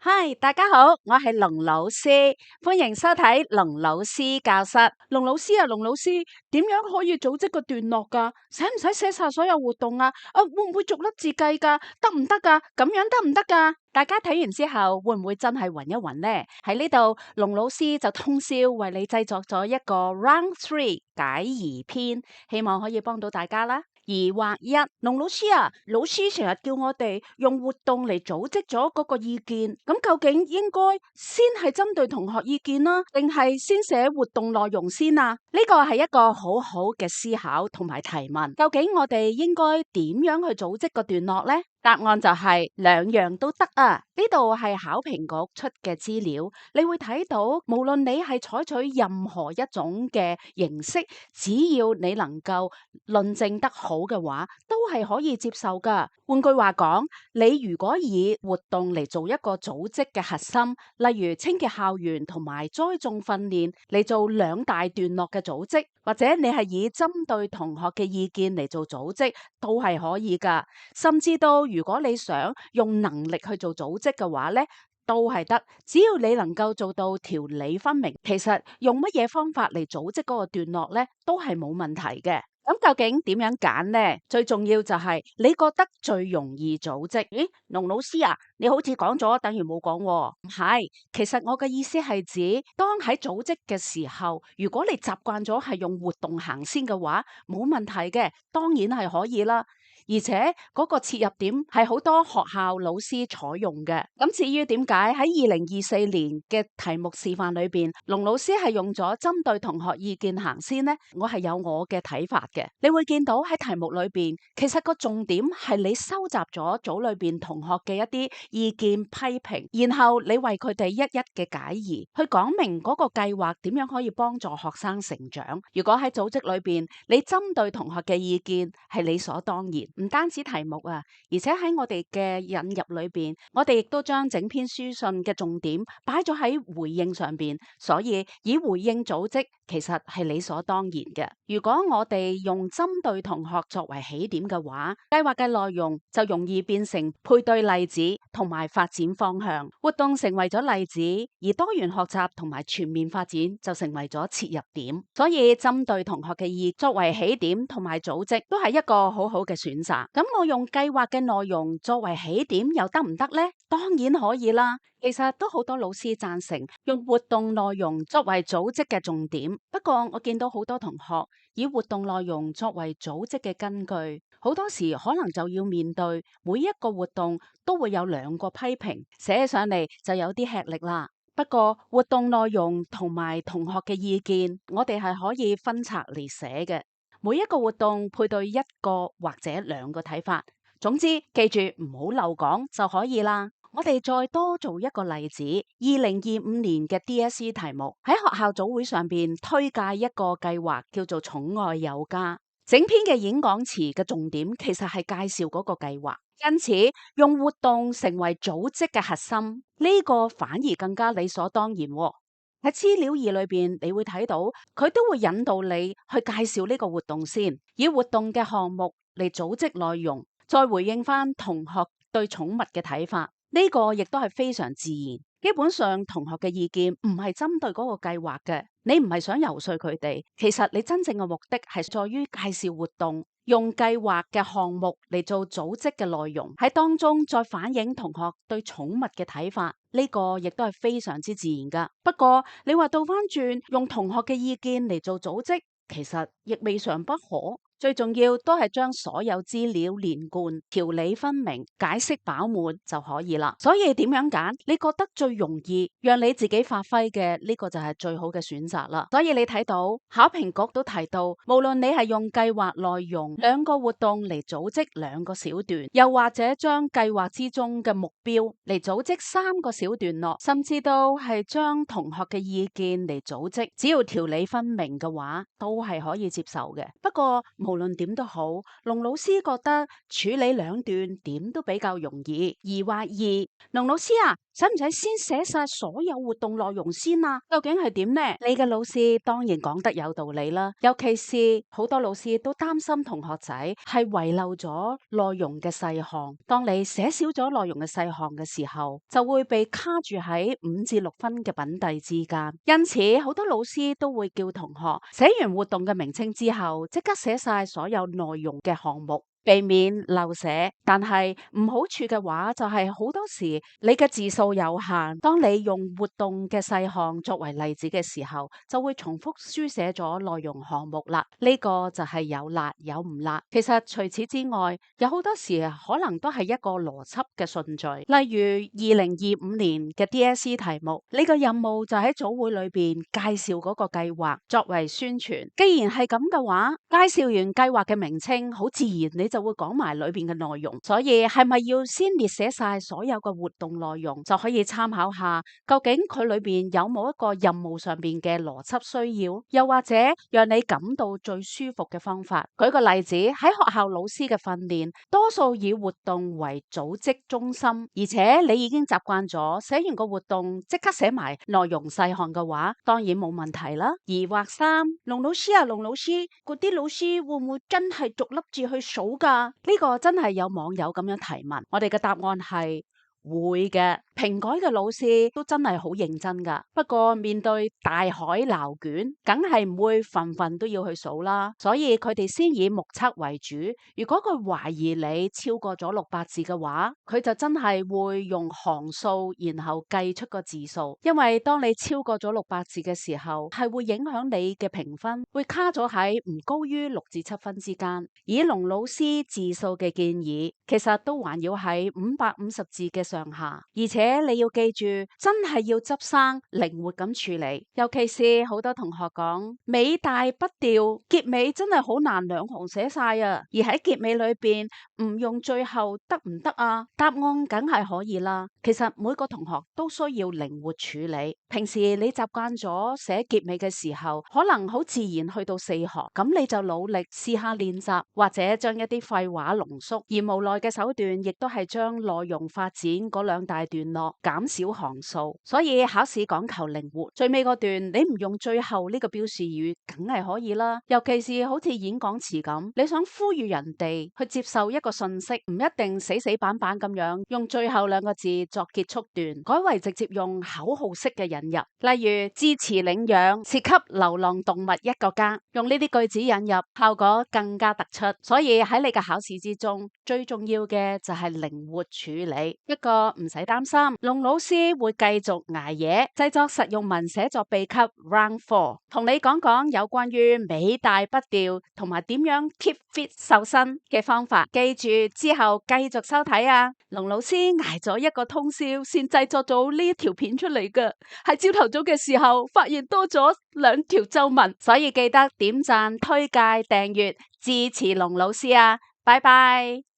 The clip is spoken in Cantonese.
嗨，大家好，我係龍老師，歡迎收睇龍老師教室。龍老師啊，龍老師，點樣可以組織個段落㗎？使唔使寫晒所有活動啊？會唔會逐粒字計㗎？得唔得㗎？咁樣得唔得㗎？大家睇完之後，會唔會真係暈一暈呢？喺呢度，龍老師就通宵為你製作咗一個 Round Three 解疑篇，希望可以幫到大家啦。疑惑一，龍老師啊，老師成日叫我哋用活動嚟組織咗嗰個意見，咁究竟應該先係針對同學意見啦，定係先寫活動內容先啊？呢個係一個好好嘅思考同埋提問，究竟我哋應該點樣去組織個段落呢？答案就係兩樣都得啊！呢度係考評局出嘅資料，你會睇到，無論你係採取任何一種嘅形式，只要你能夠論證得好嘅話，都係可以接受噶。換句話講，你如果以活動嚟做一個組織嘅核心，例如清潔校園同埋栽種訓練嚟做兩大段落嘅組織，或者你係以針對同學嘅意見嚟做組織，都係可以噶。甚至到如果你想用能力去做組織嘅話呢，都係得。只要你能夠做到條理分明，其實用乜嘢方法嚟組織嗰個段落呢，都係冇問題嘅。咁究竟點樣揀呢？最重要就係你覺得最容易組織。咦，龍老師啊，你好似講咗，等於冇講喎。唔係，其實我嘅意思係指，當喺組織嘅時候，如果你習慣咗係用活動行先嘅話，冇問題嘅，當然係可以啦。而且嗰個切入點係好多學校老師採用嘅。咁至於點解喺2024年嘅題目示範裏邊，龍老師係用咗針對同學意見行先呢？我係有我嘅睇法嘅。你會見到喺題目裏邊，其實個重點係你收集咗組裏邊同學嘅一啲意見批評，然後你為佢哋一一嘅解疑，去講明嗰個計劃點樣可以幫助學生成長。如果喺組織裏邊，你針對同學嘅意見係理所當然。唔單止題目啊，而且喺我哋嘅引入裏邊，我哋亦都將整篇書信嘅重點擺咗喺回應上邊，所以以回應組織其實係理所當然嘅。如果我哋用針對同學作為起點嘅話，計劃嘅內容就容易變成配對例子同埋發展方向，活動成為咗例子，而多元學習同埋全面發展就成為咗切入點。所以針對同學嘅意作為起點同埋組織都係一個好好嘅選擇。咁我用計劃嘅內容作為起點又得唔得呢？當然可以啦。其實都好多老師贊成用活動內容作為組織嘅重點。不過我見到好多同學以活動內容作為組織嘅根據，好多時可能就要面對每一個活動都會有兩個批評，寫上嚟就有啲吃力啦。不過活動內容同埋同學嘅意見，我哋係可以分拆嚟寫嘅。每一個活動配對一個或者兩個睇法，總之記住唔好漏講就可以啦。我哋再多做一個例子，2025年嘅 DSE 題目喺學校組會上邊推介一個計劃，叫做寵愛有加。整篇嘅演講詞嘅重點其實係介紹嗰個計劃，因此用活動成為組織嘅核心，呢個反而更加理所當然喎。喺資料二裏邊，你會睇到佢都會引導你去介紹呢個活動先，以活動嘅項目嚟組織內容，再回應翻同學對寵物嘅睇法。呢個亦都係非常自然。基本上同學嘅意見唔係針對嗰個計劃嘅，你唔係想游說佢哋，其實你真正嘅目的係在於介紹活動，用計劃嘅項目嚟做組織嘅內容，喺當中再反映同學對寵物嘅睇法。呢個亦都係非常之自然噶。不過你話倒翻轉用同學嘅意見嚟做組織，其實亦未嘗不可。最重要都係將所有資料連貫、條理分明、解釋飽滿就可以啦。所以點樣揀？你覺得最容易讓你自己發揮嘅呢個就係最好嘅選擇啦。所以你睇到考評局都提到，無論你係用計劃內容兩個活動嚟組織兩個小段，又或者將計劃之中嘅目標嚟組織三個小段落，甚至都係將同學嘅意見嚟組織，只要條理分明嘅話，都係可以接受嘅。不過無論點都好，龍老師覺得處理兩段點都比較容易。二或二，龍老師啊，使唔使先寫晒所有活動內容先啊？究竟係點呢？你嘅老師當然講得有道理啦，尤其是好多老師都擔心同學仔係遺漏咗內容嘅細項。當你寫少咗內容嘅細項嘅時候，就會被卡住喺5至6分嘅品第之間。因此，好多老師都會叫同學寫完活動嘅名稱之後，即刻寫晒所有內容嘅項目，避免漏寫。但係唔好處嘅話，就係好多時你嘅字數有限，當你用活動嘅細項作為例子嘅時候，就會重複書寫咗內容項目啦。呢個就係有辣有唔辣。其實除此之外，有好多時可能都係一個邏輯嘅順序。例如2025年嘅 DSE 題目，呢個任務就喺組會裏邊介紹嗰個計劃作為宣傳。既然係咁嘅話，介紹完計劃嘅名稱，好自然你就會講埋裏邊嘅內容。所以係咪要先列寫晒所有嘅活動內容，就可以參考下究竟佢裏邊有冇一個任務上邊嘅邏輯需要，又或者讓你感到最舒服嘅方法。舉個例子，喺學校老師嘅訓練，多數以活動為組織中心，而且你已經習慣咗寫完個活動即刻寫埋內容細項嘅話，當然冇問題啦。2或3，龍老師啊，龍老師，嗰啲老師會唔會真係逐粒字去數㗎？呢個真係有網友咁樣提問，我哋嘅答案係會嘅。評改嘅老師都真係好認真噶，不過面對大海撈卷，梗係唔會份份都要去數啦，所以佢哋先以目測為主。如果佢懷疑你超過咗600字嘅話，佢就真係會用行數，然後計出個字數。因為當你超過咗600字嘅時候，係會影響你嘅評分，會卡咗喺唔高於6至7分之間。以龍老師字數嘅建議，其實都環繞喺550字嘅上下，而且你要記住，真係要執生靈活咁處理。尤其是好多同學講尾大不掉，結尾真係好難2行寫晒啊！而喺結尾裏邊唔用最後得唔得啊？答案梗係可以啦。其實每個同學都需要靈活處理。平時你習慣咗寫結尾嘅時候，可能好自然去到4行，咁你就努力試下練習，或者將一啲廢話濃縮。而無奈嘅手段，亦都係將內容發展嗰2大段落，減少行數。所以考試講求靈活，最尾嗰段你唔用最後呢個標示語，梗係可以啦。尤其是好似演講詞咁，你想呼籲人哋去接受一個信息，唔一定死死板板咁樣用最後2個字作結束段，改為直接用口號式嘅引入，例如支持領養，是給流浪動物一個家，用呢啲句子引入，效果更加突出。所以喺你嘅考試之中，最重要嘅就係靈活處理。不過唔使擔心，龍老師會繼續捱夜製作實用文寫作秘笈 Round 4，同你講講有關於尾大不掉同埋點樣 keep fit 瘦身嘅方法。記住之後繼續收睇啊！龍老師捱咗一個通宵先製作咗呢一條片出嚟㗎，喺朝頭早嘅時候發現多咗2條皺紋，所以記得點讚、推介、訂閱，支持龍老師啊！拜拜。